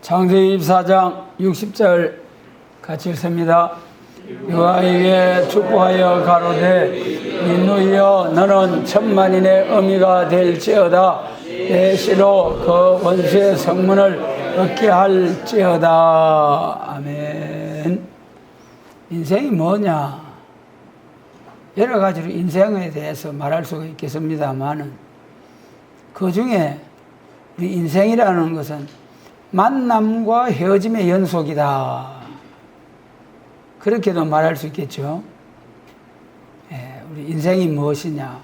창세기 24장 60절 같이 읽습니다. 여호와에게 축복하여 가로되 인누이여 너는 천만인의 어미가 될지어다 내 씨로 그 원수의 성문을 얻게 할지어다. 아멘. 인생이 뭐냐? 여러 가지로 인생에 대해서 말할 수가 있겠습니다만은 그 중에 우리 인생이라는 것은 만남과 헤어짐의 연속이다. 그렇게도 말할 수 있겠죠. 우리 인생이 무엇이냐?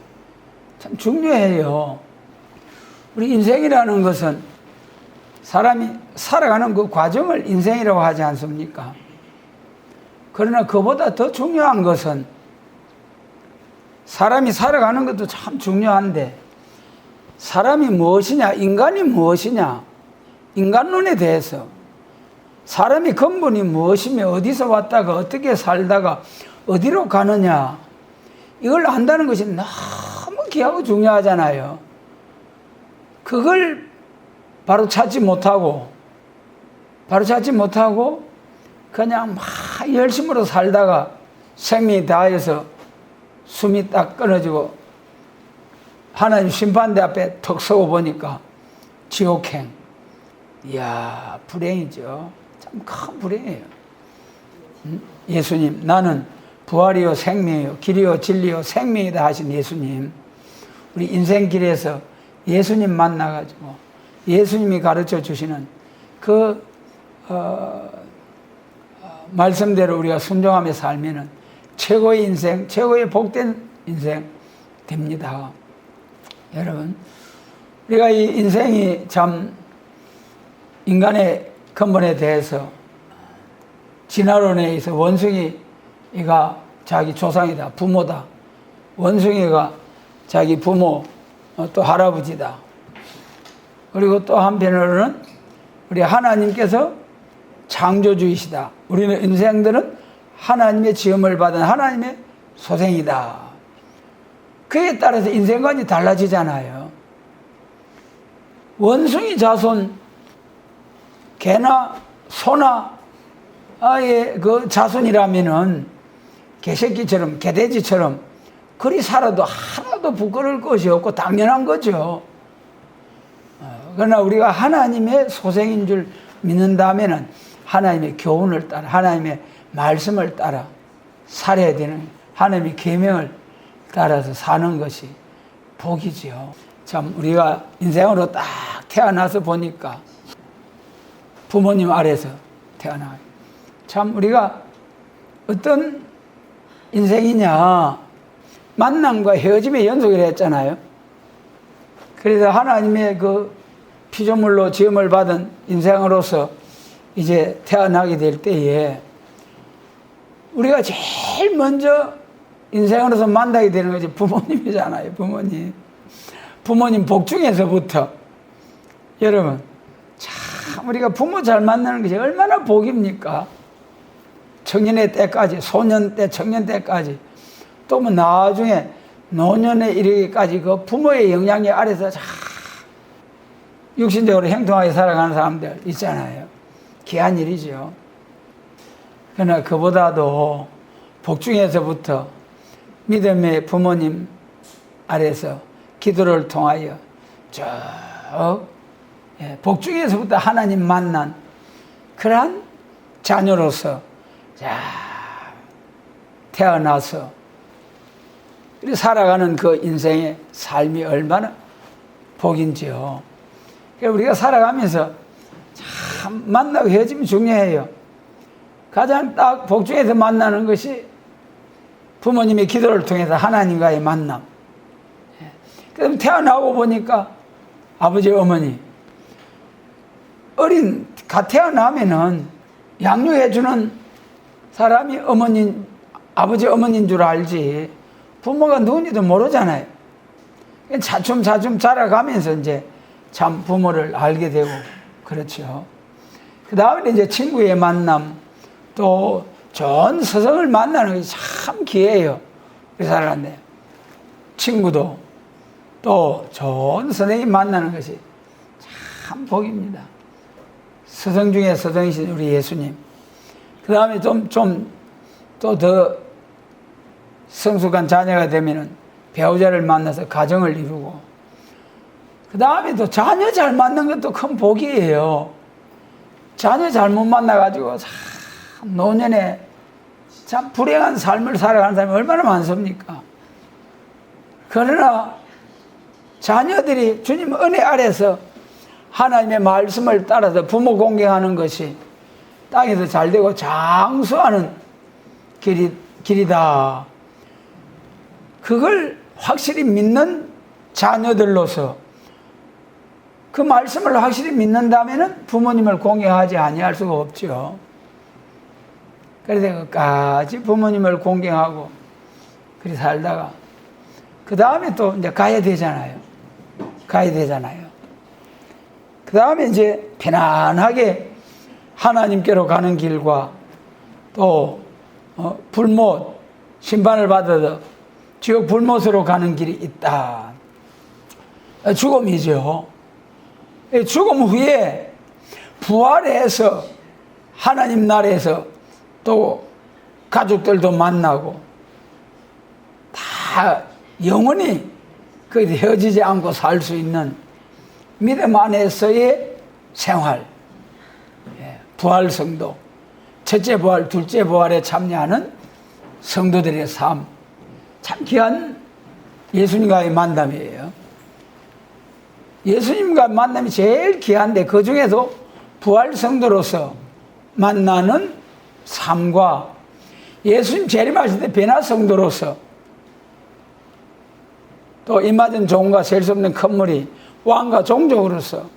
참 중요해요. 우리 인생이라는 것은 사람이 살아가는 그 과정을 인생이라고 하지 않습니까? 그러나 그보다 더 중요한 것은 사람이 살아가는 것도 참 중요한데 사람이 무엇이냐, 인간이 무엇이냐, 인간론에 대해서 사람이 근본이 무엇이며 어디서 왔다가 어떻게 살다가 어디로 가느냐 이걸 안다는 것이 너무 귀하고 중요하잖아요. 그걸 바로 찾지 못하고 그냥 막 열심으로 살다가 생명이 다해서 숨이 딱 끊어지고 하나님 심판대 앞에 턱 서고 보니까 지옥행. 이야, 불행이죠. 참 큰 불행이에요. 예수님, 나는 부활이요 생명이요 길이요 진리요 생명이다 하신 예수님, 우리 인생길에서 예수님 만나가지고 예수님이 가르쳐 주시는 그 말씀대로 우리가 순종하며 살면은 최고의 인생, 최고의 복된 인생 됩니다. 여러분, 우리가 이 인생이 참 인간의 근본에 대해서 진화론에 의해서 원숭이가 자기 조상이다, 부모다. 원숭이가 자기 부모, 또 할아버지다. 그리고 또 한편으로는 우리 하나님께서 창조주이시다. 우리는 인생들은 하나님의 지음을 받은 하나님의 소생이다. 그에 따라서 인생관이 달라지잖아요. 원숭이 자손, 개나 소나 아예 그 자손이라면은 개새끼처럼 개돼지처럼 그리 살아도 하나도 부끄러울 것이 없고 당연한 거죠. 그러나 우리가 하나님의 소생인 줄 믿는다면은 하나님의 교훈을 따라 하나님의 말씀을 따라 살아야 되는, 하나님의 계명을 따라서 사는 것이 복이지요. 참 우리가 인생으로 딱 태어나서 보니까 부모님 아래서 태어나요. 참 우리가 어떤 인생이냐, 만남과 헤어짐의 연속이라 했잖아요. 그래서 하나님의 그 피조물로 지음을 받은 인생으로서 이제 태어나게 될 때에 우리가 제일 먼저 인생으로서 만나게 되는 것이 부모님이잖아요. 부모님 복중에서부터. 여러분, 참 우리가 부모 잘 만나는 것이 얼마나 복입니까? 청년의 때까지, 소년 때, 청년 때까지, 또 뭐 나중에 노년에 이르기까지 그 부모의 영향이 아래서 참 육신적으로 행동하게 살아가는 사람들 있잖아요. 귀한 일이죠. 그러나 그보다도 복중에서부터 믿음의 부모님 아래서 기도를 통하여 복중에서부터 하나님 만난 그러한 자녀로서 태어나서 살아가는 그 인생의 삶이 얼마나 복인지요. 우리가 살아가면서 참 만나고 헤어짐이 중요해요. 가장 딱 복중에서 만나는 것이 부모님의 기도를 통해서 하나님과의 만남. 그럼 태어나고 보니까 아버지, 어머니, 갓 태어나면은 양육해주는 사람이 아버지, 어머니인 줄 알지 부모가 누군지도 모르잖아요. 차츰 자라가면서 이제 참 부모를 알게 되고 그렇죠. 그 다음에 이제 친구의 만남, 또 좋은 스승을 만나는 것이 참 기회예요. 그 살아갔네요. 친구도 또 좋은 선생님 만나는 것이 참 복입니다. 스승 중에 스승이신 우리 예수님. 그 다음에 또 더 성숙한 자녀가 되면은 배우자를 만나서 가정을 이루고, 그 다음에 또 자녀 잘 만난 것도 큰 복이에요. 자녀 잘못 만나가지고 노년에 참 불행한 삶을 살아가는 사람이 얼마나 많습니까? 그러나 자녀들이 주님 은혜 아래서 하나님의 말씀을 따라서 부모 공경하는 것이 땅에서 잘되고 장수하는 길이다. 그걸 확실히 믿는 자녀들로서 그 말씀을 확실히 믿는다면 부모님을 공경하지 아니할 수가 없죠. 그래서 끝까지 부모님을 공경하고 그렇게 살다가 그 다음에 또 이제 가야 되잖아요. 그 다음에 이제 편안하게 하나님께로 가는 길과 또 불못, 심판을 받아서 지옥 불못으로 가는 길이 있다. 죽음이죠. 죽음 후에 부활해서 하나님 나라에서 또 가족들도 만나고 다 영원히 헤어지지 않고 살 수 있는 믿음 안에서의 생활, 부활 성도, 첫째 부활, 둘째 부활에 참여하는 성도들의 삶, 참 귀한 예수님과의 만남이에요. 예수님과 만남이 제일 귀한데 그 중에도 부활 성도로서 만나는 삶과 예수님 재림하실 때 변화 성도로서 또 임하던 종과 셀 수 없는 큰 무리 왕과 종족으로서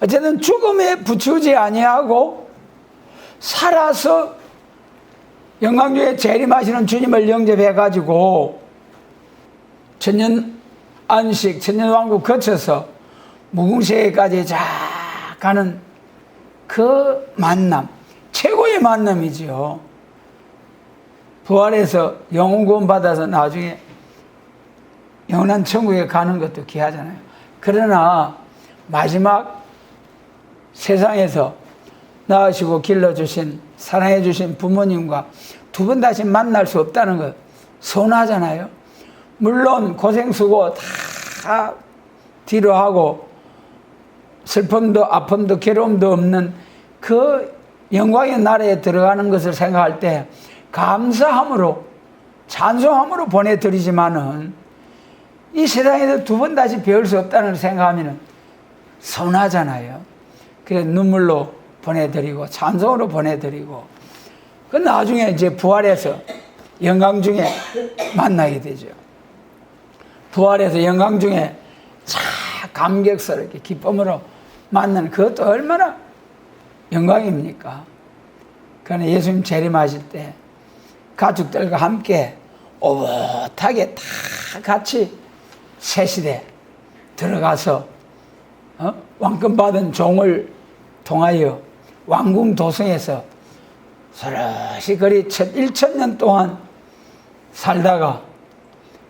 어쨌든 죽음에 부추지 아니하고 살아서 영광 중에 재림하시는 주님을 영접해가지고 천년 안식, 천년 왕국 거쳐서 무궁세계까지 쫙 가는 그 만남, 최고의 만남이죠. 부활해서 영혼 구원 받아서 나중에 영원한 천국에 가는 것도 귀하잖아요. 그러나 마지막 세상에서 낳으시고 길러주신, 사랑해주신 부모님과 두 번 다시 만날 수 없다는 것 서운하잖아요. 물론 고생수고 다 뒤로 하고 슬픔도 아픔도 괴로움도 없는 그 영광의 나라에 들어가는 것을 생각할 때 감사함으로 찬송함으로 보내드리지만은 이 세상에서 두 번 다시 배울 수 없다는 걸 생각하면 서운하잖아요. 그래서 눈물로 보내드리고 찬송으로 보내드리고 그 나중에 이제 부활해서 영광 중에 만나게 되죠. 부활해서 영광 중에 참 감격스럽게 기쁨으로 만나는 그것도 얼마나 영광입니까? 그러나 예수님 재림하실 때 가족들과 함께 오붓하게 다 같이 새 시대 들어가서 왕권 받은 종을 통하여 왕궁 도성에서 서러시 그리 1000년 동안 살다가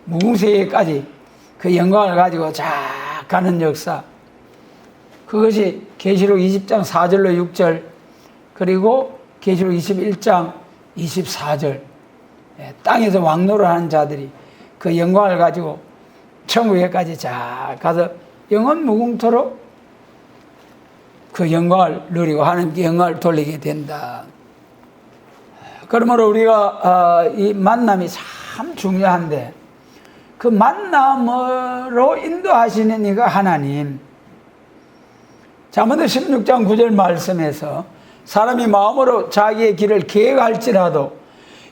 무궁세계까지 그 영광을 가지고 쫙 가는 역사, 그것이 계시록 20장 4절로 6절 그리고 계시록 21장 24절 땅에서 왕노를 하는 자들이 그 영광을 가지고 천국에까지 쫙 가서 영원 무궁토록 그 영광을 누리고 하나님께 영광을 돌리게 된다. 그러므로 우리가 이 만남이 참 중요한데 그 만남으로 인도하시는 이가 하나님. 잠언 16장 9절 말씀에서 사람이 마음으로 자기의 길을 계획할지라도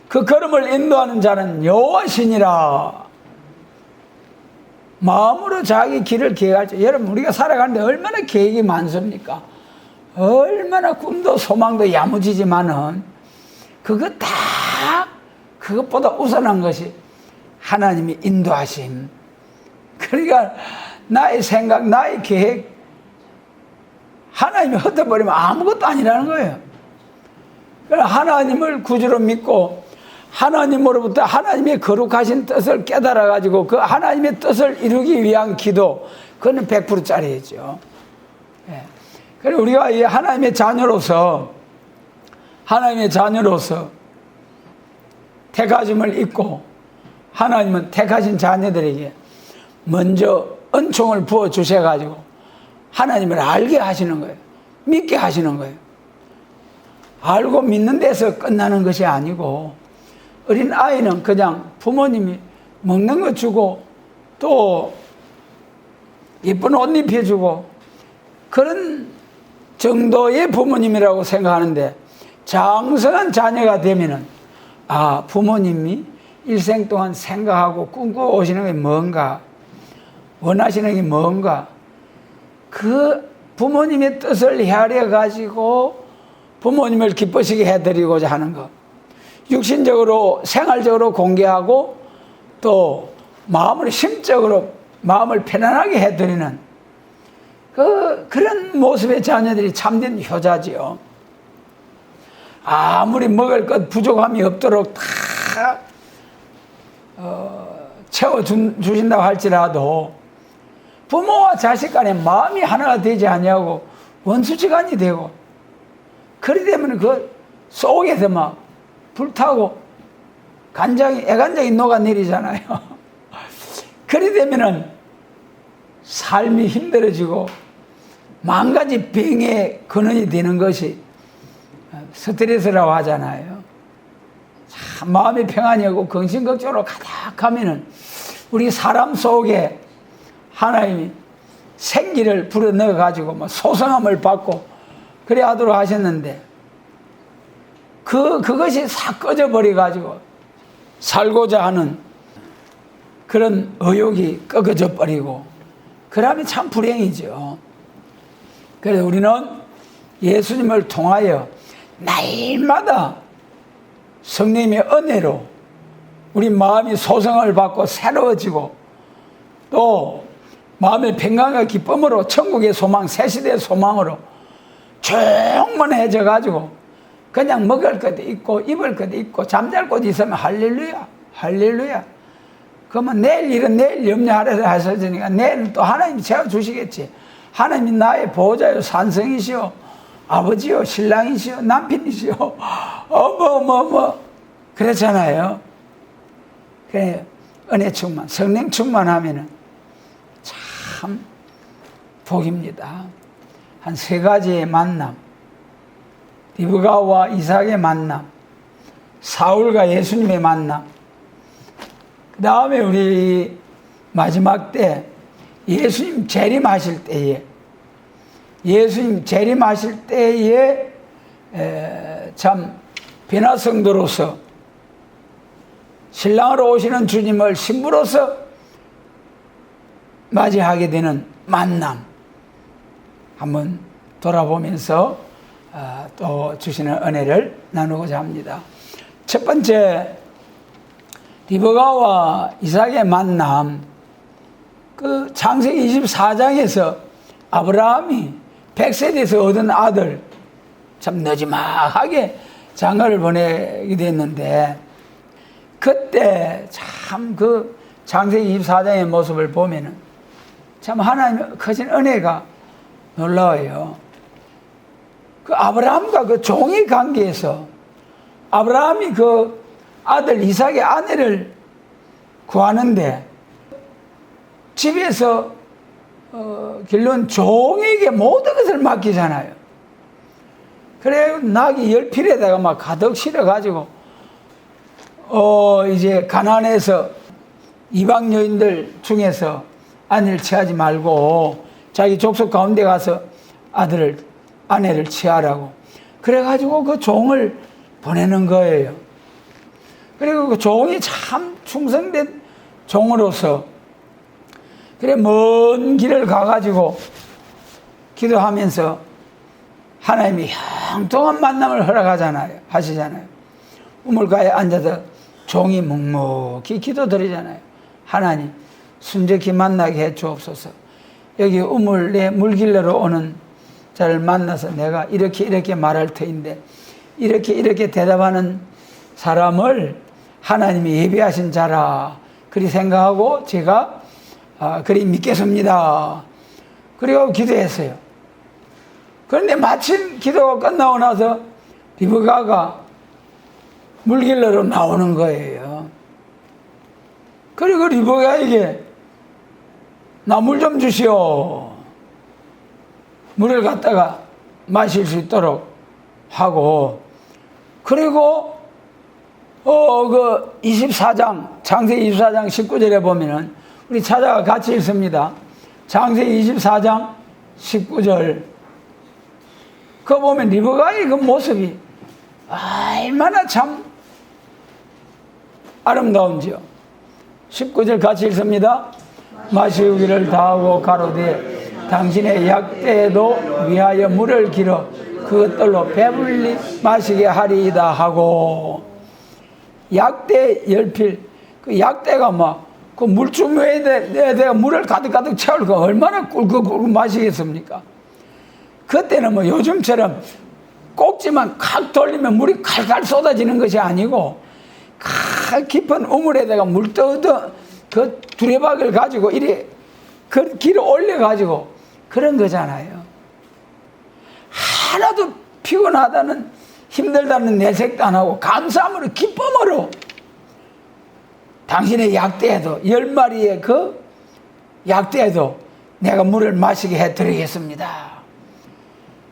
그 걸음을 인도하는 자는 여호와시니라. 마음으로 자기 길을 계획할지. 여러분 우리가 살아가는데 얼마나 계획이 많습니까? 얼마나 꿈도 소망도 야무지지만은 그거 다 그것보다 우선한 것이 하나님이 인도하심. 그러니까 나의 생각, 나의 계획 하나님이 흩어버리면 아무것도 아니라는 거예요. 그러니까 하나님을 구주로 믿고 하나님으로부터 하나님의 거룩하신 뜻을 깨달아가지고 그 하나님의 뜻을 이루기 위한 기도, 그거는 100%짜리죠. 그리고 우리가 이 하나님의 자녀로서 택하심을 입고 하나님은 택하신 자녀들에게 먼저 은총을 부어 주셔가지고 하나님을 알게 하시는 거예요. 믿게 하시는 거예요. 알고 믿는 데서 끝나는 것이 아니고, 어린 아이는 그냥 부모님이 먹는 거 주고 또 예쁜 옷 입혀주고 그런 정도의 부모님이라고 생각하는데, 장성한 자녀가 되면은 부모님이 일생 동안 생각하고 꿈꿔오시는 게 뭔가, 원하시는 게 뭔가, 그 부모님의 뜻을 헤아려 가지고 부모님을 기쁘시게 해드리고자 하는 것, 육신적으로 생활적으로 공개하고 또 마음을 심적으로 마음을 편안하게 해드리는 그런 모습의 자녀들이 참된 효자지요. 아무리 먹을 것 부족함이 없도록 다 채워주신다고 할지라도 부모와 자식 간에 마음이 하나가 되지 아니하고 원수지간이 되고, 그리 되면 그 속에서 막 불타고 애간장이 녹아내리잖아요. 그리 되면은 삶이 힘들어지고 만가지 병의 근원이 되는 것이 스트레스라고 하잖아요. 참 마음이 평안이 없고 근심걱정으로 가득하면은 우리 사람 속에 하나님이 생기를 불어넣어 가지고 소성함을 받고 그래 하도록 하셨는데, 그것이 싹 꺼져버려 가지고 살고자 하는 그런 의욕이 꺾어져 버리고, 그러면 참 불행이죠. 그래서 우리는 예수님을 통하여 날마다 성령님의 은혜로 우리 마음이 소성을 받고 새로워지고, 또 마음의 평강과 기쁨으로 천국의 소망, 새시대의 소망으로 충만해져 가지고 그냥 먹을 것도 있고 입을 것도 있고 잠잘 곳이 있으면 할렐루야, 할렐루야. 그러면 내일 일은 내일 염려하라 하셨으니까 내일은 또 하나님이 채워주시겠지. 하나님이 나의 보호자요, 산성이시오, 아버지요, 신랑이시오, 남편이시오, 그렇잖아요. 그래, 은혜 충만, 성령 충만하면은 참 복입니다. 한 3가지의 만남, 리브가와 이삭의 만남, 사울과 예수님의 만남, 그 다음에 우리 마지막 때 예수님 재림하실 때에 참 변화성도로서 신랑으로 오시는 주님을 신부로서 맞이하게 되는 만남, 한번 돌아보면서 또 주시는 은혜를 나누고자 합니다. 첫 번째, 리브가와 이삭의 만남, 그 창세기 24장에서 아브라함이 100세 돼서 얻은 아들, 참 느지막하게 장가를 보내게 됐는데, 그때 참 그 창세기 24장의 모습을 보면은 참 하나님의 크신 은혜가 놀라워요. 그 아브라함과 그 종의 관계에서 아브라함이 그 아들 이삭의 아내를 구하는데 집에서 길러온 종에게 모든 것을 맡기잖아요. 그래 낙이 10필에다가 막 가득 실어가지고 이제 가나안에서 이방 여인들 중에서 아내를 취하지 말고 자기 족속 가운데 가서 아내를 취하라고 그래가지고 그 종을 보내는 거예요. 그리고 그 종이 참 충성된 종으로서 그래 먼 길을 가가지고 기도하면서 하나님이 형통한 만남을 하시잖아요. 우물가에 앉아서 종이 묵묵히 기도드리잖아요. 하나님 순적히 만나게 해 주옵소서. 여기 우물 내 물길로 오는 자를 만나서 내가 이렇게 말할 터인데 이렇게 대답하는 사람을 하나님이 예비하신 자라 그리 생각하고 제가 그리 믿겠습니다. 그리고 기도했어요. 그런데 마침 기도가 끝나고 나서 리브가가 물길로 나오는 거예요. 그리고 리브가에게 나 물 좀 주시오. 물을 갖다가 마실 수 있도록 하고, 그리고 24장 창세기 24장 19절에 보면은 우리 찾아가 같이 읽습니다. 창세기 24장 19절. 그거 보면 리브가의 그 모습이 얼마나 참 아름다운지요. 19절 같이 읽습니다. 마시우기를 다하고 가로되 당신의 약대에도 위하여 물을 길어 그것들로 배불리 마시게 하리이다 하고, 약대 열필, 그 약대가 막 그 물주머니에 내가 물을 가득 채울 거 얼마나 꿀꺽 마시겠습니까? 그때는 뭐 요즘처럼 꼭지만 칵 돌리면 물이 칼칼 쏟아지는 것이 아니고 깊은 우물에다가 물 떠던 그 두레박을 가지고 이리 그 길을 올려가지고 그런 거잖아요. 하나도 피곤하다는, 힘들다는 내색도 안 하고 감사함으로 기쁨으로 당신의 약대에도 10마리의 그 약대에도 내가 물을 마시게 해드리겠습니다.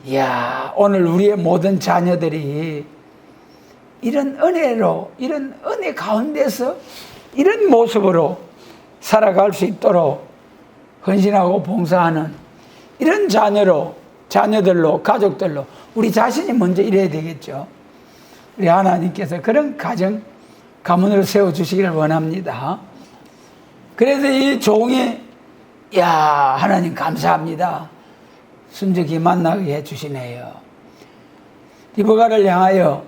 이야, 오늘 우리의 모든 자녀들이 이런 은혜로, 이런 은혜 가운데서 이런 모습으로 살아갈 수 있도록 헌신하고 봉사하는 이런 자녀들로, 가족들로 우리 자신이 먼저 이래야 되겠죠. 우리 하나님께서 그런 가문을 세워주시기를 원합니다. 그래서 이 종이, 야, 하나님 감사합니다. 순적이 만나게 해주시네요. 리브가를 향하여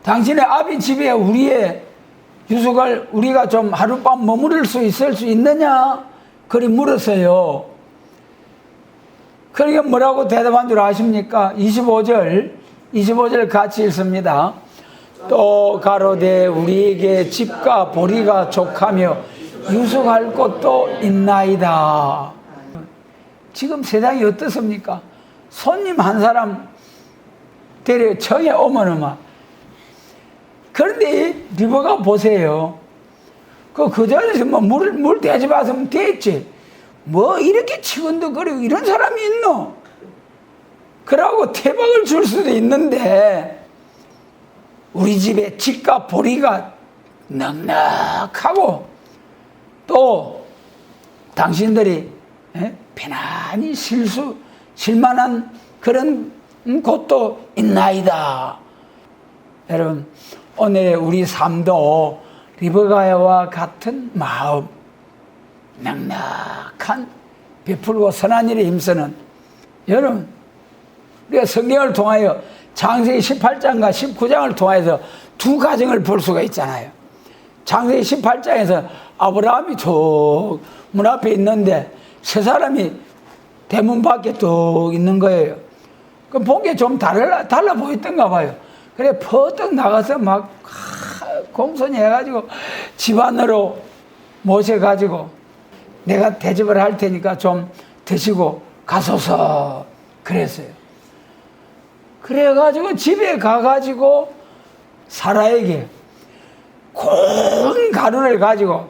당신의 아비 집에 우리의 유숙을 우리가 좀 하룻밤 머무를 수 있을 수 있느냐? 그리 물었어요. 그러니까 뭐라고 대답한 줄 아십니까? 25절 같이 읽습니다. 또 가로되 우리에게 집과 보리가 족하며 유숙할 곳도 있나이다. 지금 세상이 어떻습니까? 손님 한 사람 데려 청에 오면은 그런데 리브가 보세요. 그 자리에서 뭐 물 대지 마으면 됐지. 뭐 이렇게 치근덕거리고 이런 사람이 있노? 그러고 태박을 줄 수도 있는데, 우리 집에 집과 보리가 넉넉하고 또 당신들이 편안히 쉴만한 그런 곳도 있나이다. 여러분, 오늘의 우리 삶도 리브가와 같은 마음, 넉넉한 베풀고 선한 일에 힘쓰는, 여러분, 우리가 성경을 통하여 창세기 18장과 19장을 통해서 두 가정을 볼 수가 있잖아요. 창세기 18장에서 아브라함이 저 문 앞에 있는데 세 사람이 대문 밖에 뚝 있는 거예요. 그 보기에 좀 달라 보였던가 봐요. 그래 퍼뜩 나가서 막 공손히 해가지고 집 안으로 모셔가지고 내가 대접을 할 테니까 좀 드시고 가소서 그랬어요. 그래가지고 집에 가가지고 사라에게 고운 가루를 가지고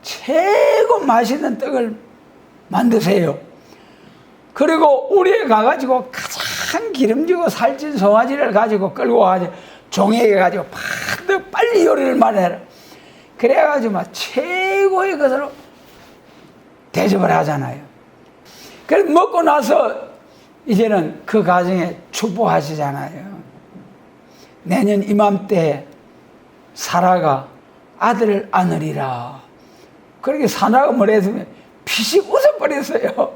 최고 맛있는 떡을 만드세요. 그리고 우리에 가가지고 가장 기름지고 살찐 송아지를 가지고 끌고 가가지고 종에게 가지고 빨리 요리를 말해라. 그래가지고 막 최고의 것으로 대접을 하잖아요. 그래서 먹고 나서 이제는 그 가정에 축복하시잖아요. 내년 이맘때 사라가 아들을 안으리라. 그렇게 사라가 뭐라 했으면 피식 웃어버렸어요.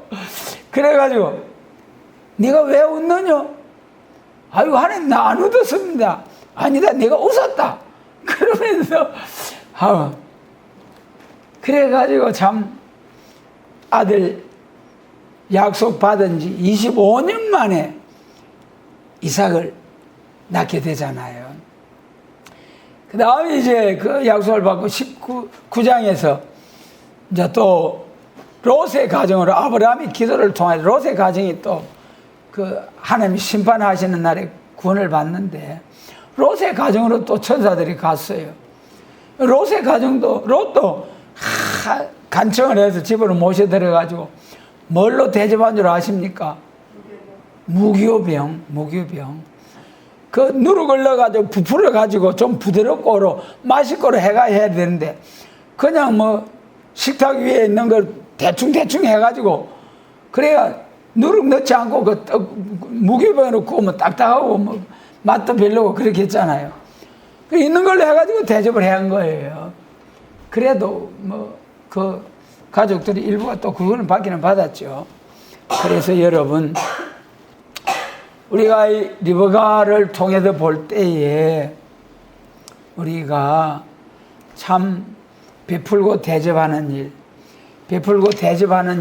그래가지고 네가 왜 웃느냐? 아이고 하나님 나 안 웃었습니다. 아니다 내가 웃었다. 그러면서 그래가지고 참 아들 약속 받은 지 25년 만에 이삭을 낳게 되잖아요. 그 다음에 이제 그 약속을 받고 19장에서 이제 또 롯의 가정으로 아브라함이 기도를 통해 롯의 가정이 또 그 하나님이 심판하시는 날에 구원을 받는데 롯의 가정으로 또 천사들이 갔어요. 롯의 가정도 롯도 간청을 해서 집으로 모셔 들어가지고 뭘로 대접한 줄 아십니까? 무교병. 그 누룩을 넣어가지고 부풀어가지고 좀 부드럽고 맛있고 해가 해야 되는데 그냥 뭐 식탁 위에 있는 걸 대충 해가지고 그래야 누룩 넣지 않고 그 무교병으로 구우면 딱딱하고 뭐 맛도 별로고 그렇게 했잖아요. 그 있는 걸로 해가지고 대접을 해야 한 거예요. 그래도 뭐 그 가족들이 일부가 또 그거는 받기는 받았죠. 그래서 여러분 우리가 이 리브가를 통해서 볼 때에 우리가 참 베풀고 대접하는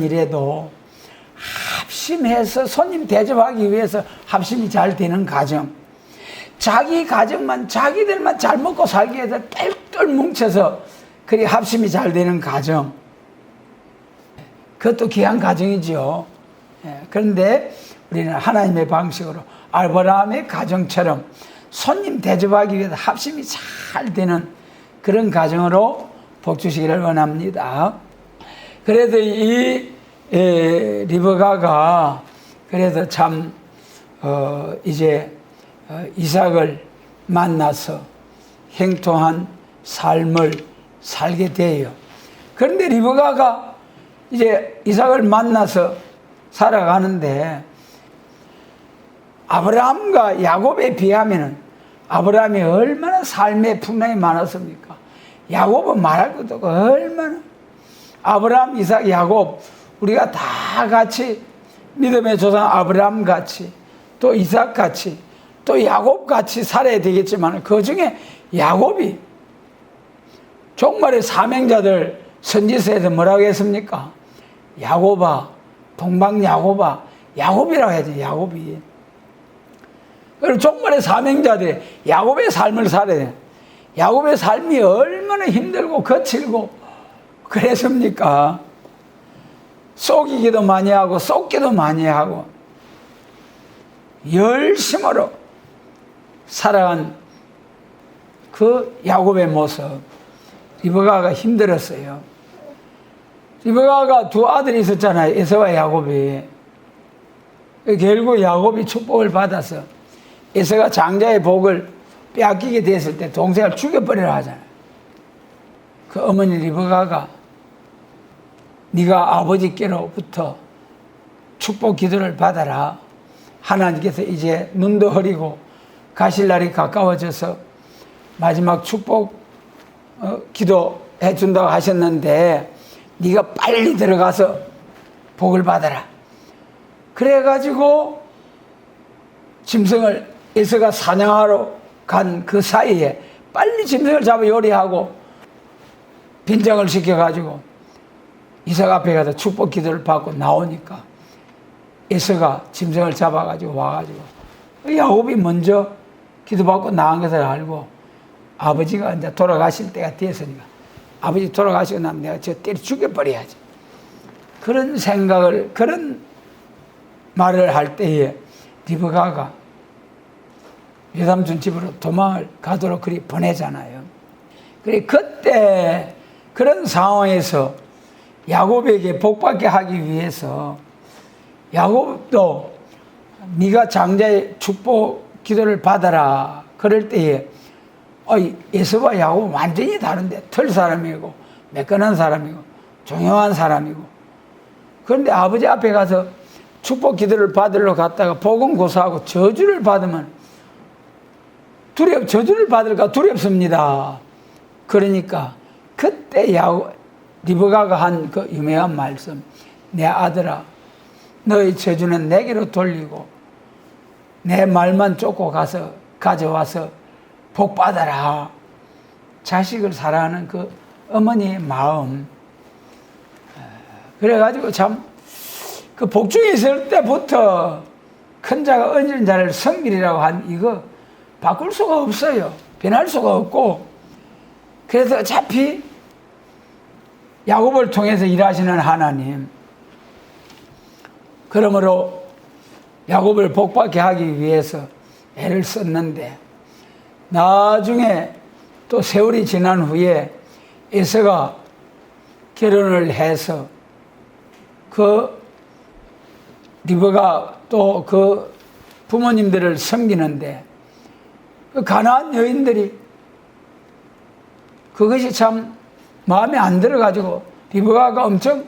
일에도 합심해서 손님 대접하기 위해서 합심이 잘 되는 가정, 자기 가정만 자기들만 잘 먹고 살기 위해서 똘똘 뭉쳐서 그리 합심이 잘 되는 가정, 그것도 귀한 가정이죠. 그런데 우리는 하나님의 방식으로 아브라함의 가정처럼 손님 대접하기 위해서 합심이 잘 되는 그런 가정으로 복 주시기를 원합니다. 그래서 이 리브가가 그래서 참 이제 이삭을 만나서 행통한 삶을 살게 돼요. 그런데 리브가가 이제 이삭을 만나서 살아가는데 아브라함과 야곱에 비하면 아브라함이 얼마나 삶의 풍랑이 많았습니까? 야곱은 말할 것도 없고 얼마나 아브라함, 이삭, 야곱 우리가 다 같이 믿음의 조상 아브라함 같이 또 이삭 같이 또 야곱 같이 살아야 되겠지만 그 중에 야곱이 종말의 사명자들 선지서에서 뭐라고 했습니까? 야곱아, 동방 야곱아, 야곱이라고 해야지, 야곱이. 그리고 종말의 사명자들이 야곱의 삶을 살아야 돼. 야곱의 삶이 얼마나 힘들고 거칠고 그랬습니까? 속이기도 많이 하고 속기도 많이 하고 열심으로 살아간 그 야곱의 모습. 리브가가 힘들었어요. 리브가가 두 아들이 있었잖아요. 에서와 야곱이. 결국 야곱이 축복을 받아서 에서가 장자의 복을 빼앗기게 됐을 때 동생을 죽여버리라 하잖아요. 그 어머니 리브가가 네가 아버지께로부터 축복 기도를 받아라. 하나님께서 이제 눈도 흐리고 가실 날이 가까워져서 마지막 축복 기도해 준다고 하셨는데 네가 빨리 들어가서 복을 받아라. 그래가지고 짐승을 에서가 사냥하러 간 그 사이에 빨리 짐승을 잡아 요리하고 빈정을 시켜가지고 이삭 앞에 가서 축복 기도를 받고 나오니까 에서가 짐승을 잡아가지고 와가지고 야곱이 먼저 기도받고 나온 것을 알고 아버지가 이제 돌아가실 때가 됐으니까 아버지 돌아가시고 나면 내가 저 때려 죽여버려야지. 그런 생각을, 그런 말을 할 때에 리브가가 외삼촌 집으로 도망을 가도록 그리 보내잖아요. 그래, 그때 그런 상황에서 야곱에게 복받게 하기 위해서 야곱도 네가 장자의 축복 기도를 받아라. 그럴 때에 에서와 야곱은 완전히 다른데 털 사람이고 매끈한 사람이고 조용한 사람이고 그런데 아버지 앞에 가서 축복 기도를 받으러 갔다가 복은 고사하고 저주를 받으면 저주를 받을까 두렵습니다. 그러니까 그때 리브가가 한 그 유명한 말씀, 내 아들아 너의 저주는 내게로 돌리고 내 말만 쫓고 가서 가져와서 복 받아라. 자식을 사랑하는 그 어머니의 마음. 그래가지고 참 그 복중에 있을 때부터 큰 자가 언질 자를 성밀이라고 한 이거 바꿀 수가 없어요. 변할 수가 없고 그래서 어차피 야곱을 통해서 일하시는 하나님, 그러므로 야곱을 복받게 하기 위해서 애를 썼는데 나중에 또 세월이 지난 후에 에서가 결혼을 해서 그 리브가 또 그 부모님들을 섬기는데 그 가나안 여인들이 그것이 참 마음에 안 들어가지고 리브가가 엄청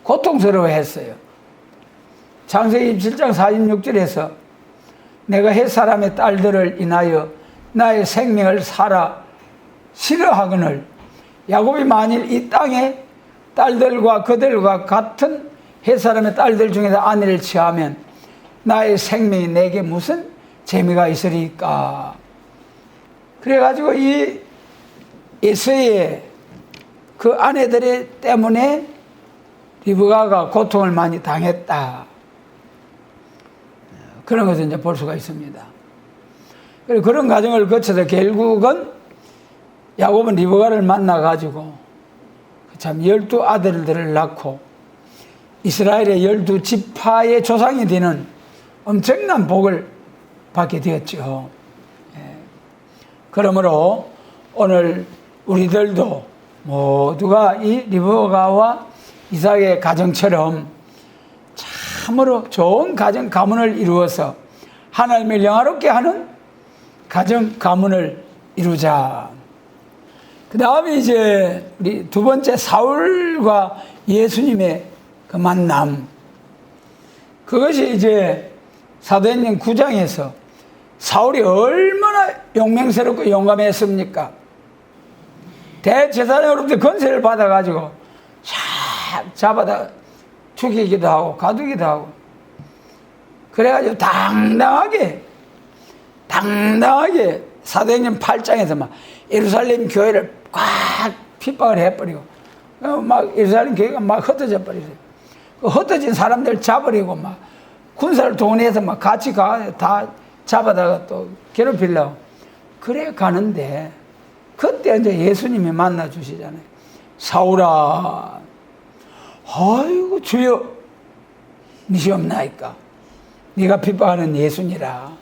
고통스러워했어요. 창세기 7장 46절에서 내가 헷 사람의 딸들을 인하여 나의 생명을 살아 싫어하거늘 야곱이 만일 이 땅에 딸들과 그들과 같은 헷 사람의 딸들 중에서 아내를 취하면 나의 생명이 내게 무슨 재미가 있으리까. 그래가지고 이 에서의 그 아내들 때문에 리브가가 고통을 많이 당했다. 그런 것을 이제 볼 수가 있습니다. 그리고 그런 과정을 거쳐서 결국은 야곱은 리브가를 만나가지고 참 12아들들을 낳고 이스라엘의 12지파의 조상이 되는 엄청난 복을 받게 되었죠. 그러므로 오늘 우리들도 모두가 이 리브가와 이삭의 가정처럼 참으로 좋은 가정 가문을 이루어서 하나님을 영화롭게 하는 가정 가문을 이루자. 그 다음에 이제 우리 두 번째 사울과 예수님의 그 만남. 그것이 이제 사도행전 9장에서 사울이 얼마나 용맹스럽고 용감했습니까? 대제사장으로부터 권세를 받아가지고 샥 잡아다 죽이기도 하고 가두기도 하고 그래가지고 당당하게 사도행전 8장에서 막 예루살렘 교회를 꽉 핍박을 해버리고 막 예루살렘 교회가 막 흩어져 버리세요. 그 흩어진 사람들 잡으려고 막 군사를 동원해서 막 같이 다 잡아다가 또 괴롭히려고 그래 가는데 그때 이제 예수님이 만나 주시잖아요. 사울아, 아이고 주여, 니시옵나이까? 네가 핍박하는 예수니라.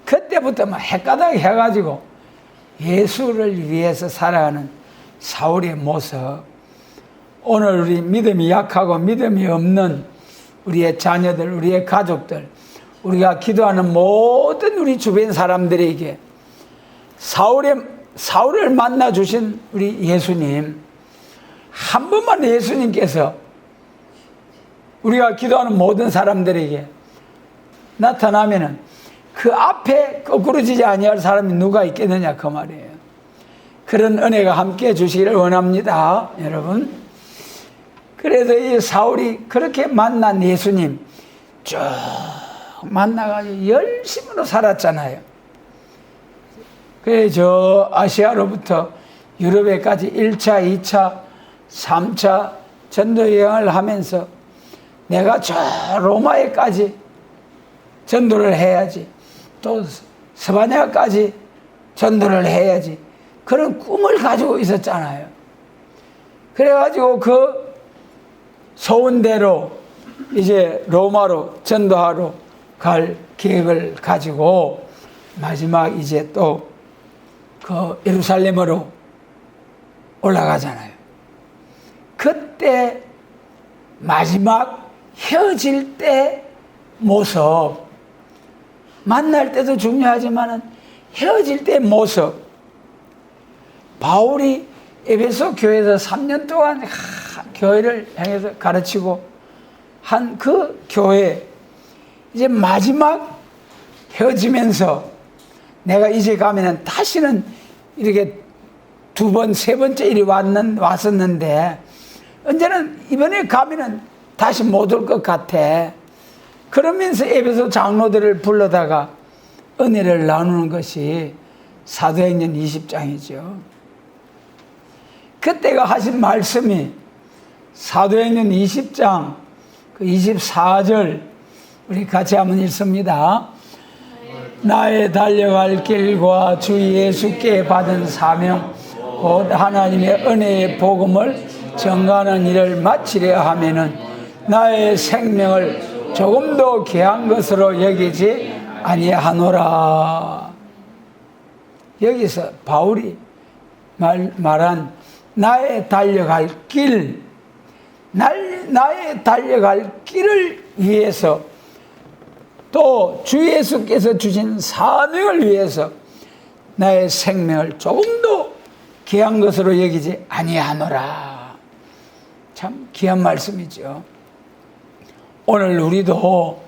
그때부터 막 헷가닥 해가지고 예수를 위해서 살아가는 사울의 모습. 오늘 우리 믿음이 약하고 믿음이 없는 우리의 자녀들, 우리의 가족들, 우리가 기도하는 모든 우리 주변 사람들에게 사울을 만나 주신 우리 예수님, 한 번만 예수님께서 우리가 기도하는 모든 사람들에게 나타나면은 그 앞에 거꾸로지지 아니할 사람이 누가 있겠느냐 그 말이에요. 그런 은혜가 함께 해 주시기를 원합니다, 여러분. 그래서 이 사울이 그렇게 만난 예수님 쭉 만나가지고 열심으로 살았잖아요. 그래서 저 아시아로부터 유럽에까지 1차, 2차, 3차 전도 여행을 하면서 내가 저 로마에까지 전도를 해야지, 또 스바냐까지 전도를 해야지, 그런 꿈을 가지고 있었잖아요. 그래가지고 그 소원대로 이제 로마로 전도하러 갈 계획을 가지고 마지막 이제 또 그 예루살렘으로 올라가잖아요. 그때 마지막 헤어질 때 모습, 만날 때도 중요하지만 헤어질 때 모습. 바울이 에베소 교회에서 3년 동안 교회를 향해서 가르치고 한 그 교회, 이제 마지막 헤어지면서 내가 이제 가면은 다시는 이렇게 두 번, 세 번째 일이 왔었는데 언제는 이번에 가면은 다시 못 올 것 같아. 그러면서 에베소 장로들을 불러다가 은혜를 나누는 것이 사도행전 20장이죠. 그때가 하신 말씀이 사도행전 20장 그 24절 우리 같이 한번 읽습니다. 나의 달려갈 길과 주 예수께 받은 사명 곧 하나님의 은혜의 복음을 전가하는 일을 마치려 하면은 나의 생명을 조금도 귀한 것으로 여기지 아니하노라. 여기서 바울이 말한 나의 달려갈 길, 나의 달려갈 길을 위해서, 또 주 예수께서 주신 사명을 위해서 나의 생명을 조금도 귀한 것으로 여기지 아니하노라. 참 귀한 말씀이죠. 오늘 우리도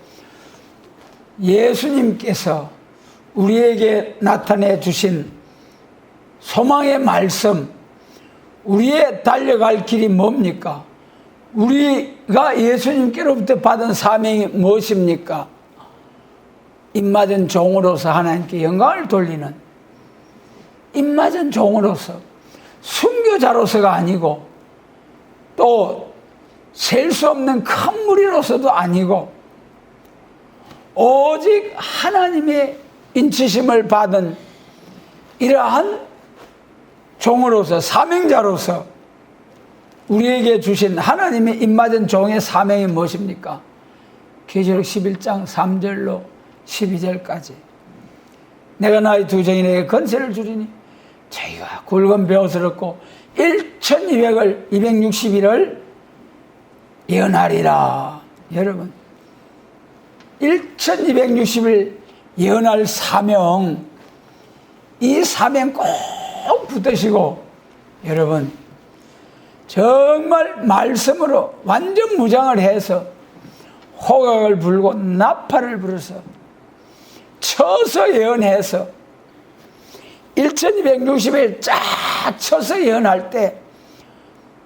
예수님께서 우리에게 나타내 주신 소망의 말씀, 우리의 달려갈 길이 뭡니까? 우리가 예수님께로부터 받은 사명이 무엇입니까? 입맞은 종으로서 하나님께 영광을 돌리는, 입맞은 종으로서, 순교자로서가 아니고 또 셀 수 없는 큰 무리로서도 아니고 오직 하나님의 인치심을 받은 이러한 종으로서, 사명자로서 우리에게 주신 하나님의 입맞은 종의 사명이 무엇입니까? 계시록 11장 3절로 12절까지 내가 나의 두 정인에게 권세를 주리니 저희가 굵은 벼옷을 얻고 1260일을 예언하리라. 여러분, 1260일 예언할 사명, 이 사명 꼭 붙드시고 여러분 정말 말씀으로 완전 무장을 해서 호각을 불고 나팔을 불어서 쳐서 예언해서 1260일 쫙 쳐서 예언할 때,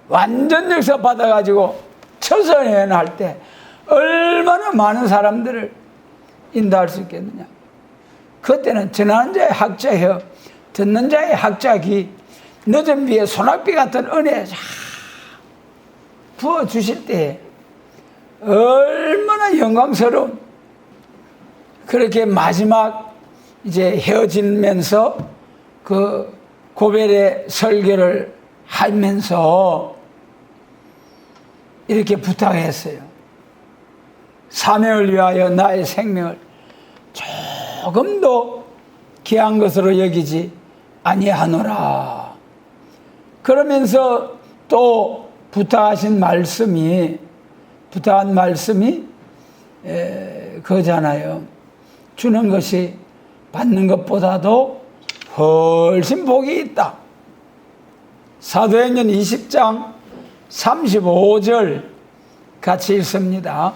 완전 역사 받아가지고 쳐서 예언할 때 얼마나 많은 사람들을 인도할 수 있겠느냐. 그때는 전하는 자의 학자여, 듣는 자의 학자기, 늦은 비에 소낙비 같은 은혜 부어주실 때 얼마나 영광스러운, 그렇게 마지막 이제 헤어지면서 그 고벨의 설교를 하면서 이렇게 부탁했어요. 사명을 위하여 나의 생명을 조금도 귀한 것으로 여기지 아니하노라. 그러면서 또 부탁한 말씀이 그거잖아요. 주는 것이 받는 것보다도 훨씬 복이 있다. 사도행전 20장 35절 같이 읽습니다.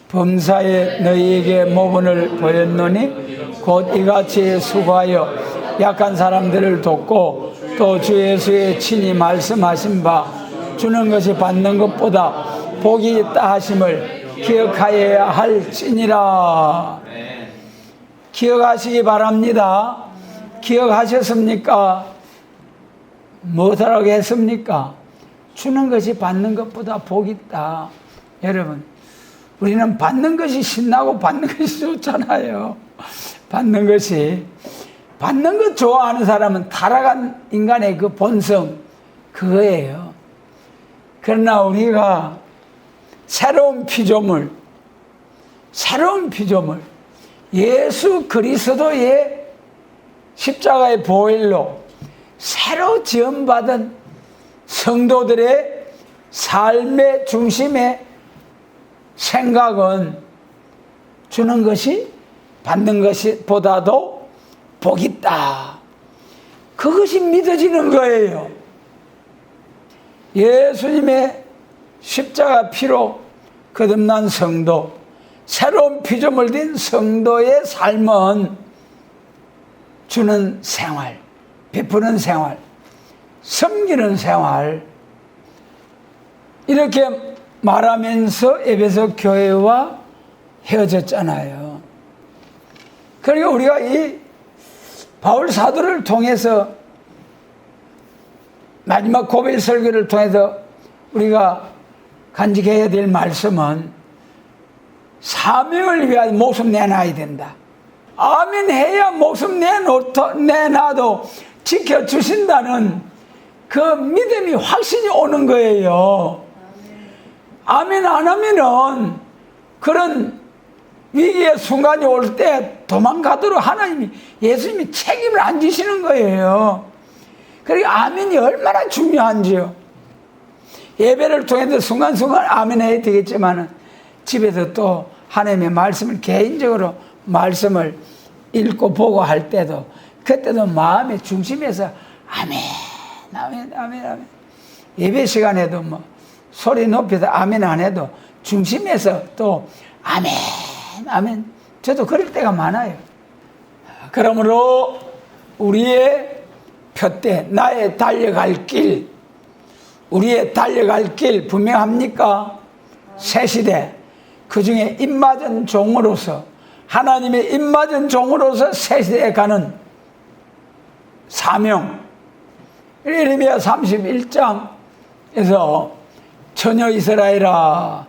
범사에 너희에게 모분을 보였노니 곧 이같이 수고하여 약한 사람들을 돕고 또 주 예수의 친히 말씀하신 바 주는 것이 받는 것보다 복이 있다 하심을 기억하여야 할지니라. 기억하시기 바랍니다. 기억하셨습니까? 무엇하라고 했습니까? 주는 것이 받는 것보다 복이 있다. 여러분, 우리는 받는 것이 신나고 받는 것이 좋잖아요. 받는 것 좋아하는 사람은 타락한 인간의 그 본성, 그거예요. 그러나 우리가 새로운 피조물, 예수 그리스도의 십자가의 보혈로 새로 지음받은 성도들의 삶의 중심의 생각은 주는 것이 받는 것보다도 복이 있다. 그것이 믿어지는 거예요. 예수님의 십자가 피로 거듭난 성도, 새로운 피조물 된 성도의 삶은 주는 생활, 베푸는 생활, 섬기는 생활, 이렇게 말하면서 에베소 교회와 헤어졌잖아요. 그리고 우리가 이 바울 사도를 통해서, 마지막 고백 설교를 통해서 우리가 간직해야 될 말씀은 사명을 위하여 목숨 내놔야 된다. 아멘 해야 목숨 내놔도 지켜주신다는 그 믿음이 확신이 오는 거예요. 아멘 안 하면은 그런 위기의 순간이 올 때 도망가도록 하나님이, 예수님이 책임을 안 지시는 거예요. 그러니까 아멘이 얼마나 중요한지요. 예배를 통해서 순간순간 아멘 해야 되겠지만 집에서 또 하나님의 말씀을 개인적으로 말씀을 읽고 보고 할 때도, 그때도 마음의 중심에서 아멘, 아멘, 아멘, 아멘. 예배 시간에도 뭐 소리 높여서 아멘 안 해도 중심에서 또 아멘, 아멘. 저도 그럴 때가 많아요. 그러므로 우리의 표대, 나의 달려갈 길, 우리의 달려갈 길 분명합니까? 새 시대, 그 중에 입맞은 종으로서, 하나님의 입맞은 종으로서 새 시대에 가는 사명. 예레미야 31장에서 처녀 이스라엘아,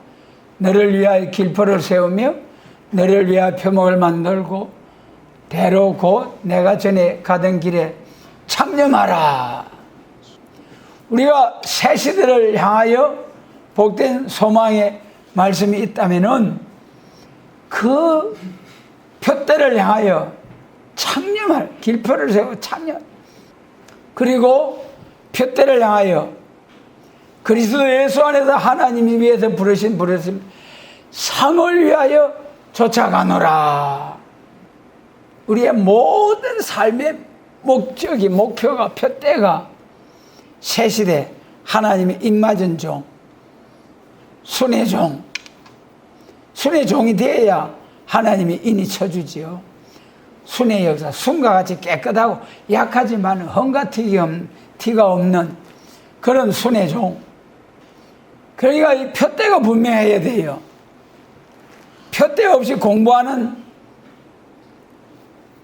너를 위하여 길포를 세우며 너를 위하여 표목을 만들고 대로 곧 내가 전에 가던 길에 창념하라. 우리가 새 시대를 향하여 복된 소망의 말씀이 있다면은 그 표대를 향하여 창념할, 길포를 세우고 창념, 그리고 표대를 향하여 그리스도 예수 안에서 하나님이 위해서 부르신 상을 위하여 쫓아가노라. 우리의 모든 삶의 목적이, 목표가, 표대가 새시대 하나님의 입맞은 종, 순의 종, 순의 종이 되어야 하나님이 인이 쳐주지요. 순의 역사, 순과 같이 깨끗하고 약하지만 헝과 티가 없는 그런 순의 종. 그러니까 이 표대가 분명해야 돼요. 표대 없이 공부하는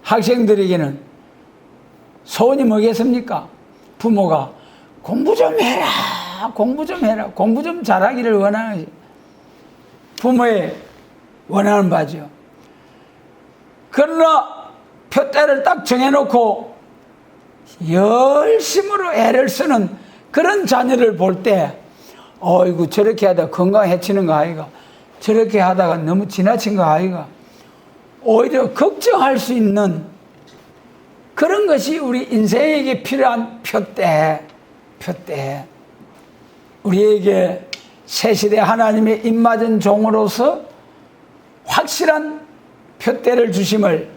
학생들에게는 소원이 뭐겠습니까? 부모가 공부 좀 해라, 공부 좀 해라, 공부 좀 잘하기를 원하는, 부모의 원하는 바죠. 그러나 표대를 딱 정해놓고 열심으로 애를 쓰는 그런 자녀를 볼 때, 어이구 저렇게 하다가 건강 해치는 거 아이가, 저렇게 하다가 너무 지나친 거 아이가, 오히려 걱정할 수 있는 그런 것이 우리 인생에게 필요한 표대. 우리에게 새시대 하나님의 입맞은 종으로서 확실한 표대를 주심을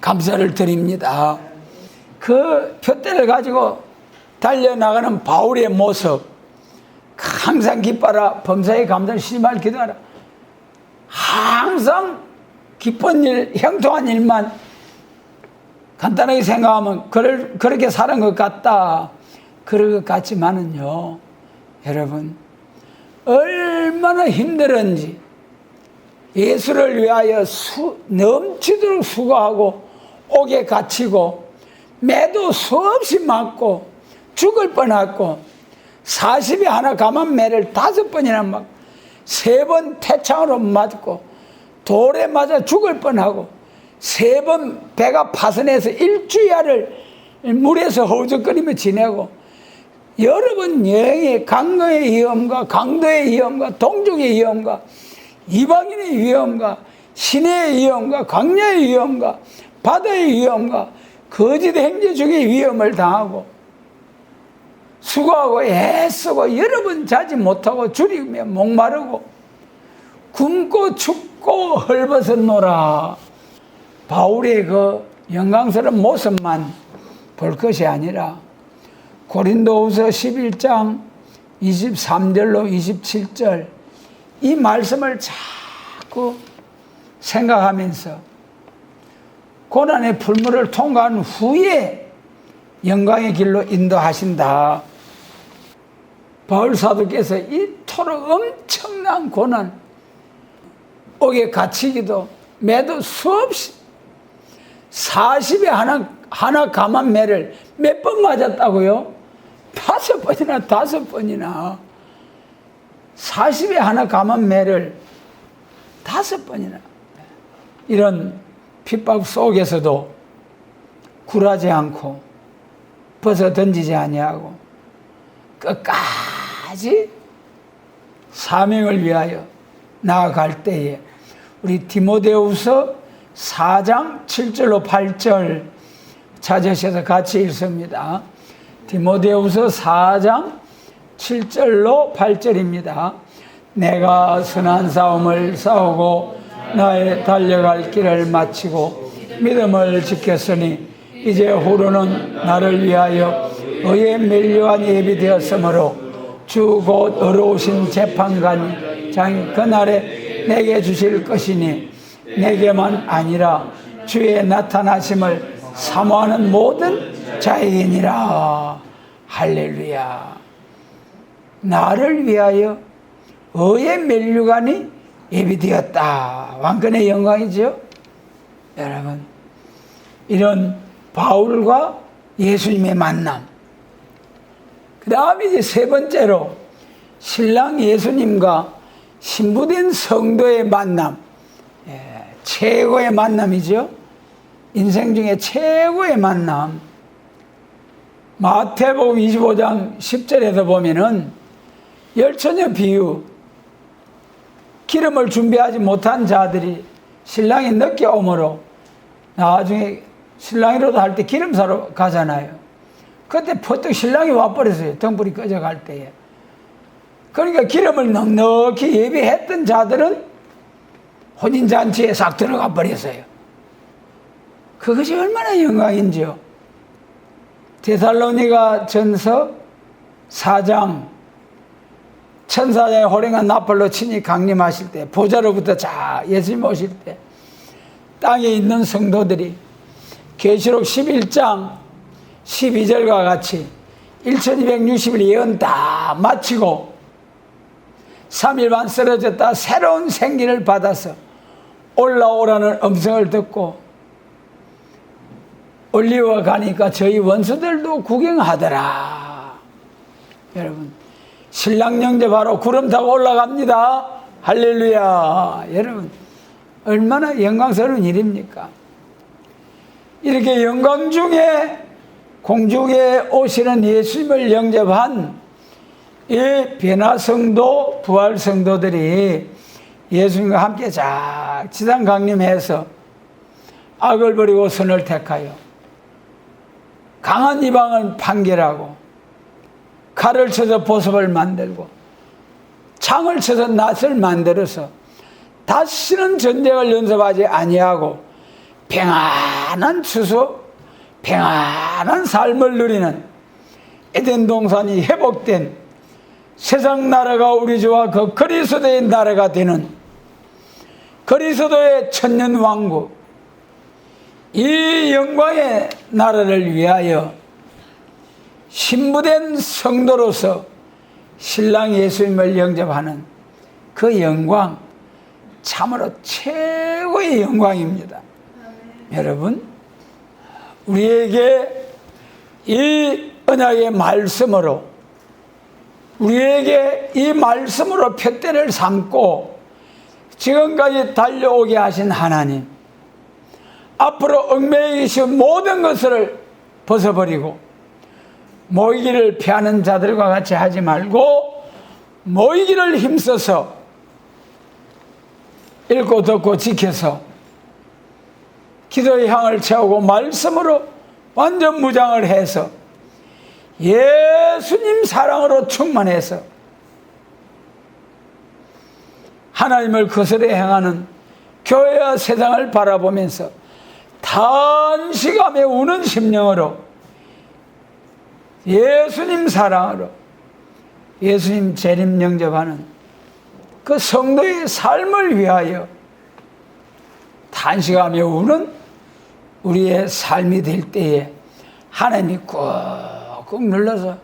감사를 드립니다. 그 표대를 가지고 달려나가는 바울의 모습, 항상 기뻐라, 범사에 감사를 심할 기도하라. 항상 기쁜 일, 형통한 일만 간단하게 생각하면 그렇게 사는 것 같다. 그럴 것 같지만은요, 여러분, 얼마나 힘들었는지 예수를 위하여 넘치도록 수고하고 옥에 갇히고 매도 수없이 맞고 죽을 뻔했고 40에 하나 감한 매를 5번이나 맞고 3번 태창으로 맞고 돌에 맞아 죽을 뻔하고 3번 배가 파선해서 일주야를 물에서 허우적거리며 지내고 여러 번 여행에 강로의 위험과 강도의 위험과 동족의 위험과 이방인의 위험과 시내의 위험과 광야의 위험과 바다의 위험과 거짓 행제 중의 위험을 당하고 수고하고 애쓰고 여러 번 자지 못하고 줄이며 목마르고 굶고 춥고 헐벗었노라. 바울의 그 영광스러운 모습만 볼 것이 아니라 고린도후서 11장 23절로 27절 이 말씀을 자꾸 생각하면서 고난의 풀물을 통과한 후에 영광의 길로 인도하신다. 바울 사도께서 이토록 엄청난 고난, 옥에 갇히기도 매도 수없이 40에 하나 감한 매를 몇 번 맞았다고요? 5번이나 5번이나 40에 하나 감한 매를 5번이나 이런 핍박 속에서도 굴하지 않고 벗어 던지지 아니하고 끝까지 사명을 위하여 나아갈 때에 우리 디모데후서 4장 7절로 8절 찾으셔서 같이 읽습니다. 디모데후서 4장 7절로 8절입니다. 내가 선한 싸움을 싸우고 나의 달려갈 길을 마치고 믿음을 지켰으니 이제 후로는 나를 위하여 의에 멸류관 예비되었으므로 주 곧 의로우신 재판관이 그날에 내게 주실 것이니 내게만 아니라 주의 나타나심을 사모하는 모든 자에게니라. 할렐루야. 나를 위하여 의의 멸류관이 예비되었다. 왕권의 영광이죠. 여러분, 이런 바울과 예수님의 만남, 그 다음에 이제 세 번째로 신랑 예수님과 신부된 성도의 만남, 최고의 만남이죠. 인생 중에 최고의 만남. 마태복음 25장 10절에서 보면은 열처녀 비유, 기름을 준비하지 못한 자들이 신랑이 늦게 오므로 나중에 신랑이라도 할 때 기름 사러 가잖아요. 그때 퍼뜩 신랑이 와버렸어요. 등불이 꺼져갈 때에. 그러니까 기름을 넉넉히 예비했던 자들은 혼인잔치에 싹 들어가 버렸어요. 그것이 얼마나 영광인지요. 데살로니가 전서 4장, 천사의 호령한 나팔로 친히 강림하실 때, 보좌로부터 예수님 오실 때 땅에 있는 성도들이 계시록 11장 12절과 같이 1260일 예언 다 마치고 3일 반 쓰러졌다 새로운 생기를 받아서 올라오라는 음성을 듣고 올리워 가니까 저희 원수들도 구경하더라. 여러분, 신랑 영접하러 구름 타고 올라갑니다. 할렐루야. 여러분, 얼마나 영광스러운 일입니까? 이렇게 영광 중에 공중에 오시는 예수님을 영접한 이 변화성도 부활성도들이 예수님과 함께 지상 강림해서 악을 버리고 선을 택하여 강한 이방을 판결하고 칼을 쳐서 보습을 만들고 창을 쳐서 낫을 만들어서 다시는 전쟁을 연습하지 아니하고 평안한 추수, 평안한 삶을 누리는 에덴 동산이 회복된 세상 나라가 우리 주와 그 그리스도의 나라가 되는 그리스도의 천년 왕국, 이 영광의 나라를 위하여 신부된 성도로서 신랑 예수님을 영접하는 그 영광, 참으로 최고의 영광입니다. 여러분, 우리에게 이 언약의 말씀으로, 우리에게 이 말씀으로 표대를 삼고 지금까지 달려오게 하신 하나님, 앞으로 얽매여 계신 모든 것을 벗어버리고 모이기를 피하는 자들과 같이 하지 말고 모이기를 힘써서 읽고 듣고 지켜서 기도의 향을 채우고 말씀으로 완전 무장을 해서 예수님 사랑으로 충만해서 하나님을 거스려 행하는 교회와 세상을 바라보면서 탄식하며 우는 심령으로 예수님 사랑으로 예수님 재림 영접하는 그 성도의 삶을 위하여 탄식하며 우는 우리의 삶이 될 때에 하나님이 꾹꾹 눌러서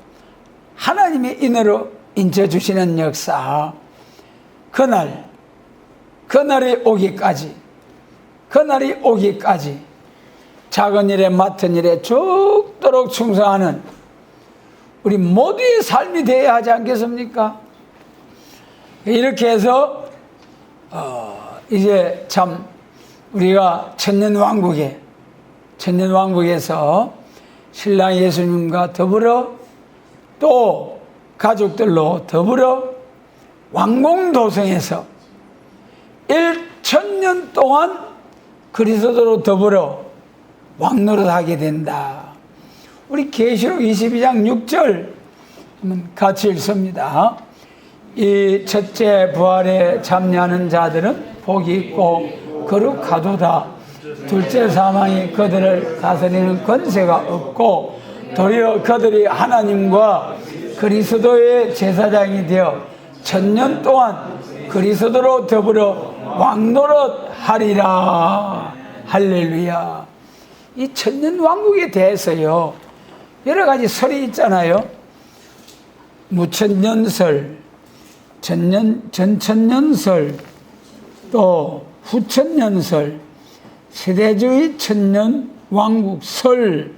하나님의 인으로 인쳐주시는 역사, 그날이 오기까지 작은 일에 맡은 일에 죽도록 충성하는 우리 모두의 삶이 되어야 하지 않겠습니까? 이렇게 해서 이제 참 우리가 천년왕국에서 신랑 예수님과 더불어 또 가족들로 더불어 왕공도성에서 1000년 동안 그리스도로 더불어 왕노릇하게 된다. 우리 계시록 22장 6절 한번 같이 읽습니다. 이 첫째 부활에 참여하는 자들은 복이 있고 거룩하도다. 둘째 사망이 그들을 다스리는 권세가 없고 도리어 그들이 하나님과 그리스도의 제사장이 되어 1000년 동안 그리스도로 더불어 왕노릇하리라. 할렐루야. 이 1000년 왕국에 대해서요, 여러 가지 설이 있잖아요. 무천년설, 전천년설, 또 후천년설, 세대주의 천년 왕국 설,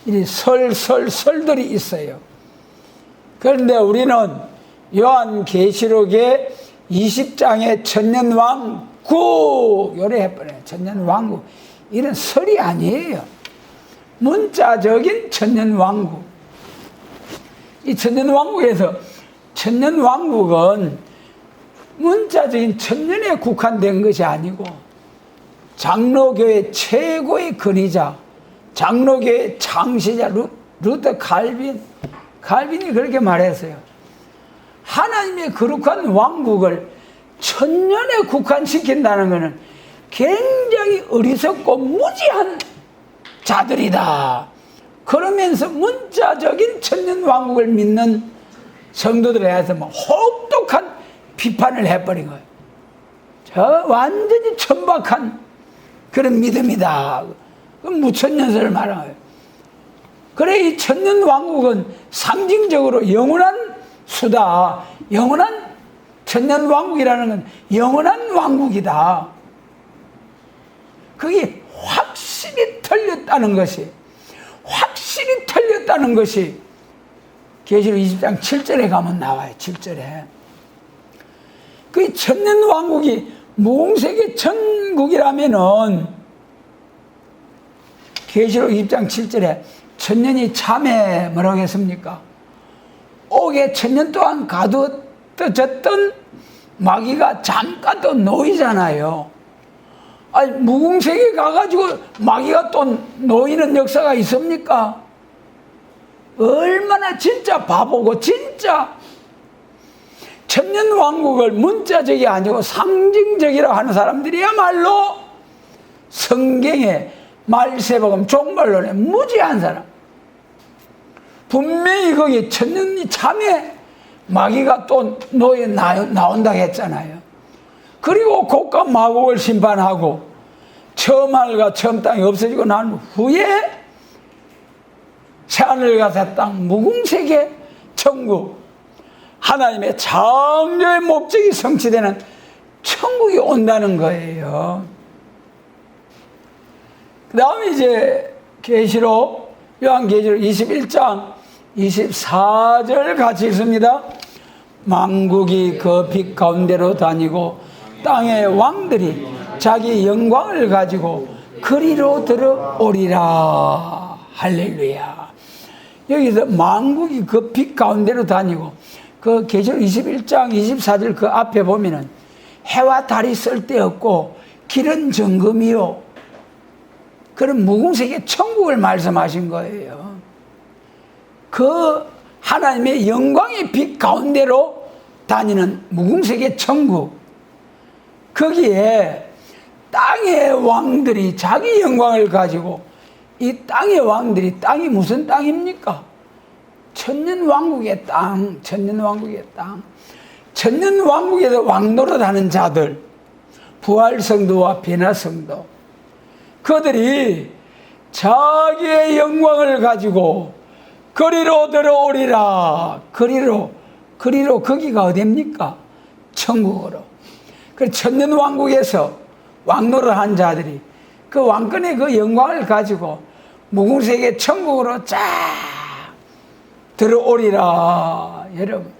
이 설들이 있어요. 그런데 우리는 요한계시록의 20장의 천년왕국 요래 해버려요. 천년왕국 이런 설이 아니에요. 문자적인 천년왕국. 이 천년왕국에서 천년왕국은 문자적인 천년에 국한된 것이 아니고 장로교의 최고의 근위자, 장로교의 창시자 루터 칼빈이 그렇게 말했어요. 하나님의 거룩한 왕국을 천년에 국한시킨다는 것은 굉장히 어리석고 무지한 자들이다. 그러면서 문자적인 천년 왕국을 믿는 성도들에 대해서 혹독한 비판을 해버린 거예요. 저 완전히 천박한 그런 믿음이다. 그 무천년설을 말하는 거예요. 그래, 이 천년 왕국은 상징적으로 영원한 수다. 영원한 천년 왕국이라는 건 영원한 왕국이다. 그게 확실히 틀렸다는 것이 계시록 20장 7절에 가면 나와요. 7절에. 그 천년 왕국이 무공세계 천국이라면은 계시록 20장 7절에 천년이 참에 뭐라고 했습니까? 옥에 천년 동안 가두어졌던 마귀가 잠깐 또 놓이잖아요. 아니, 무궁세계 가가지고 마귀가 또 놓이는 역사가 있습니까? 얼마나 진짜 바보고 진짜 천년왕국을 문자적이 아니고 상징적이라고 하는 사람들이야말로 성경의 말세복음 종말론에 무지한 사람. 분명히 거기 천년이 참에 마귀가 또 노예 나온다고 했잖아요. 그리고 곡과 마곡을 심판하고 처음 하늘과 처음 땅이 없어지고 난 후에 새하늘과 새 땅 무궁세계 천국, 하나님의 창조의 목적이 성취되는 천국이 온다는 거예요. 그 다음에 이제 계시록, 요한계시록 21장 24절 같이 읽습니다. 만국이 그 빛 가운데로 다니고 땅의 왕들이 자기 영광을 가지고 그리로 들어오리라. 할렐루야. 여기서 만국이 그 빛 가운데로 다니고, 그 계시록 21장 24절 그 앞에 보면은 해와 달이 쓸데없고 길은 정금이요, 그런 무궁세계 천국을 말씀하신 거예요. 그 하나님의 영광의 빛 가운데로 다니는 무궁세계 천국, 거기에 땅의 왕들이 자기 영광을 가지고, 이 땅의 왕들이, 땅이 무슨 땅입니까? 천년왕국의 땅, 천년왕국의 땅. 천년왕국에서 왕노릇하는 자들, 부활성도와 변화성도, 그들이 자기의 영광을 가지고 그리로 들어오리라. 그리로 거기가 어디입니까? 천국으로. 그 천년왕국에서 왕노릇한 자들이 그 왕권의 그 영광을 가지고 무궁세계 천국으로 쫙 들어오리라. 여러분,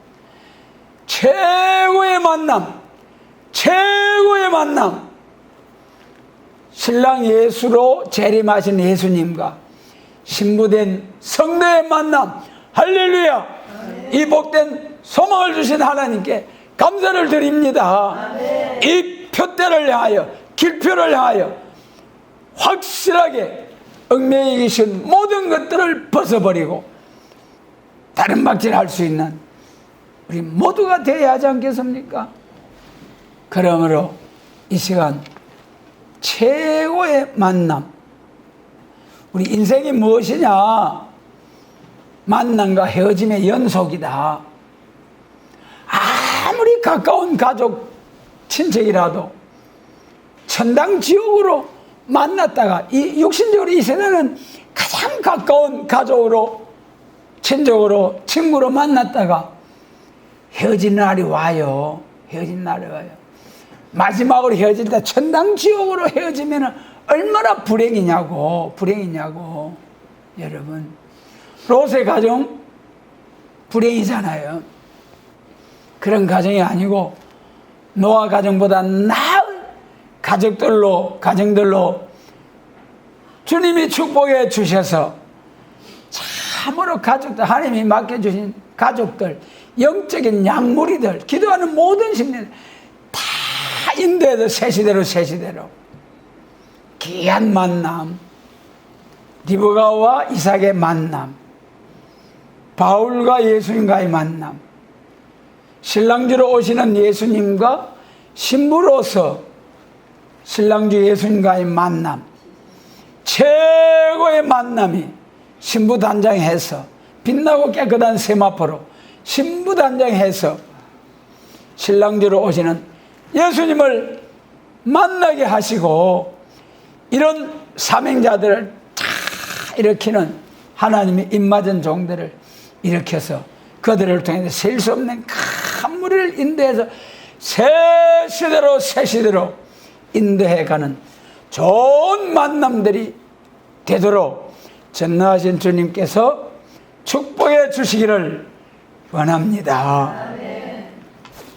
최고의 만남, 신랑 예수로 재림하신 예수님과 신부된 성도의 만남. 할렐루야. 이 복된 소망을 주신 하나님께 감사를 드립니다. 이 표대를 향하여 길표를 향하여 확실하게 얽매여 계신 모든 것들을 벗어버리고 다른 박질할 수 있는 우리 모두가 되어야 하지 않겠습니까? 그러므로 이 시간 최고의 만남, 우리 인생이 무엇이냐? 만남과 헤어짐의 연속이다. 아무리 가까운 가족, 친척이라도 천당 지옥으로 만났다가 이 육신적으로 이 세대는 가장 가까운 가족으로, 친족으로, 친구로 만났다가 헤어진 날이 와요. 헤어진 날이 와요. 마지막으로 헤어질 때 천당 지옥으로 헤어지면 얼마나 불행이냐고. 여러분, 롯의 가정 불행이잖아요. 그런 가정이 아니고 노아 가정보다 나은 가정들로 주님이 축복해 주셔서 참으로 가족들, 하나님이 맡겨주신 가족들, 영적인 약물이들, 기도하는 모든 심리들 다 인도해서 새 시대로 귀한 만남, 리브가와 이삭의 만남, 바울과 예수님과의 만남, 신랑주로 오시는 예수님과 신부로서 신랑주 예수님과의 만남, 최고의 만남이 신부단장해서 빛나고 깨끗한 세마포로 신부단장해서 신랑주로 오시는 예수님을 만나게 하시고 이런 사명자들을 다 일으키는 하나님의 입맞은 종들을 일으켜서 그들을 통해서 셀 수 없는 큰 무리를 인도해서 새 시대로 인도해가는 좋은 만남들이 되도록 전능하신 주님께서 축복해 주시기를 원합니다.